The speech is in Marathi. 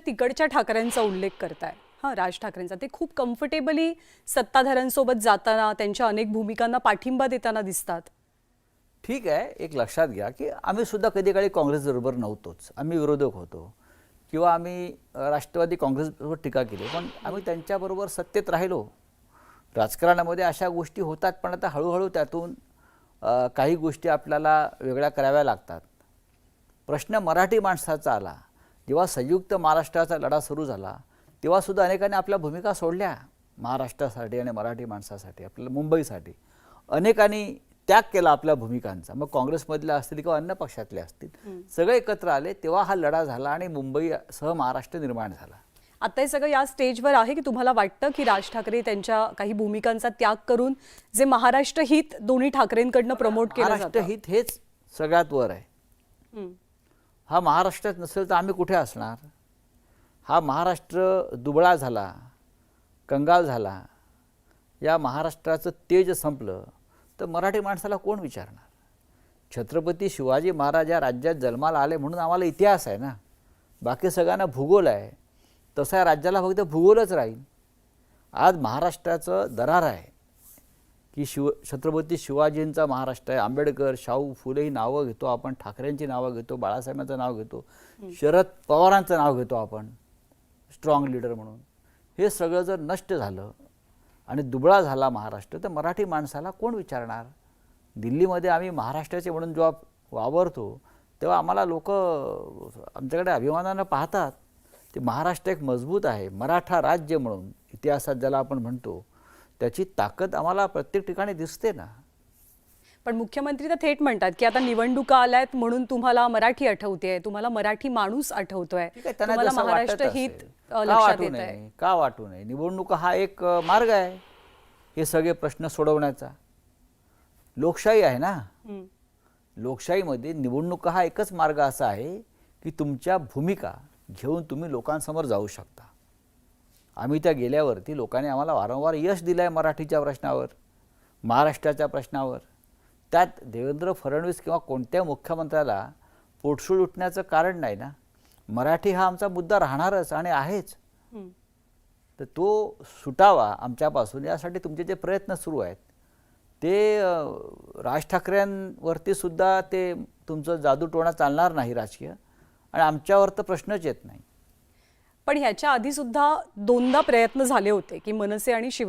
तिकडच्या ठाकरेंचा उल्लेख करताय, हां, राज ठाकरेंचा, ते खूप कम्फर्टेबली सत्ताधाऱ्यांसोबत जाताना त्यांच्या अनेक भूमिकांना पाठिंबा देताना दिसतात. ठीक आहे, एक लक्षात घ्या की आम्ही सुद्धा कधी काळी काँग्रेसबरोबर नव्हतोच, आम्ही विरोधक होतो किंवा आम्ही राष्ट्रवादी काँग्रेसवर टीका केली, पण आम्ही त्यांच्याबरोबर सत्तेत राहिलो. राजकारणामध्ये अशा गोष्टी होतात, पण आता हळूहळू त्यातून काही गोष्टी आपल्याला वेगळ्या कराव्या लागतात. प्रश्न मराठी माणसाचा आला, जेव्हा संयुक्त महाराष्ट्राचा लढा सुरू झाला तेव्हा सुद्धा अनेकांनी आपल्या भूमिका सोडल्या महाराष्ट्रासाठी आणि मराठी माणसासाठी, आपल्या मुंबईसाठी. अनेकांनी त्याग केला आपल्या भूमिकांचा, मग काँग्रेसमधले असतील किंवा अन्य पक्षातले असतील, सगळे एकत्र आले तेव्हा हा लढा झाला आणि मुंबईसह महाराष्ट्र निर्माण झाला. आता हे सगळं या स्टेजवर आहे की तुम्हाला वाटतं की राज ठाकरे त्यांच्या काही भूमिकांचा त्याग करून जे महाराष्ट्र हित दोन्ही ठाकरेंकडनं प्रमोट केलं महाराष्ट्र जातं? हित हेच सगळ्यात वर आहे. हा महाराष्ट्रात नसेल तर आम्ही कुठे असणार? हा महाराष्ट्र दुबळा झाला, कंगाल झाला, या महाराष्ट्राचं तेज संपलं तर मराठी माणसाला कोण विचारणार? छत्रपती शिवाजी महाराज या राज्यात जन्माला आले म्हणून आम्हाला इतिहास आहे ना, बाकी सगळ्यांना भूगोल आहे. तसा या राज्याला फक्त भूगोलच राहील. आज महाराष्ट्राचं दरार आहे की छत्रपती शिवाजींचा महाराष्ट्र आहे. आंबेडकर, शाहू, फुले ही नावं घेतो आपण, ठाकरेंची नावं घेतो, बाळासाहेबांचं नाव घेतो, शरद पवारांचं नाव घेतो आपण स्ट्रॉंग लीडर म्हणून. हे सगळं जर नष्ट झालं आणि दुबळा झाला महाराष्ट्र तर मराठी माणसाला कोण विचारणार? दिल्लीमध्ये आम्ही महाराष्ट्राचे म्हणून जेव्हा वावरतो तेव्हा आम्हाला लोक आमच्याकडे अभिमानानं पाहतात. ते महाराष्ट्र एक मजबूत आहे, मराठा राज्य म्हणून इतिहासात ज्याला आपण म्हणतो, त्याची ताकद आम्हाला प्रत्येक ठिकाणी दिसते ना. पण मुख्यमंत्री तर थेट म्हणतात की आता निवडणुका आल्यात म्हणून तुम्हाला मराठी आठवते, तुम्हाला मराठी माणूस आठवतोय, तुम्हाला महाराष्ट्र हित लक्षात येत आहे. का वाटू नये? निवडणुका हा एक मार्ग आहे हे सगळे प्रश्न सोडवण्याचा. लोकशाही आहे ना, लोकशाहीमध्ये निवडणुका हा एकच मार्ग असा आहे की तुमच्या भूमिका घेऊन तुम्ही लोकांसमोर जाऊ शकता. आम्ही त्या गेल्यावरती लोकांनी आम्हाला वारंवार यश दिलं आहे मराठीच्या प्रश्नावर, महाराष्ट्राच्या प्रश्नावर. त्यात देवेंद्र फडणवीस किंवा कोणत्या मुख्यमंत्र्याला पोटसूळ उठण्याचं कारण नाही ना. मराठी हा आमचा मुद्दा राहणारच आणि आहेच. तर तो सुटावा आमच्यापासून यासाठी तुमचे जे प्रयत्न सुरू आहेत ते राज ठाकरेंवरती सुद्धा ते तुमचं जादूटोणा चालणार नाही राजकीय, आणि आमच्यावर तर प्रश्नच येत नाही. पण ह्याच्या आधी सुद्धा दोनदा प्रयत्न झाले होते की मनसे आणि शिवसेना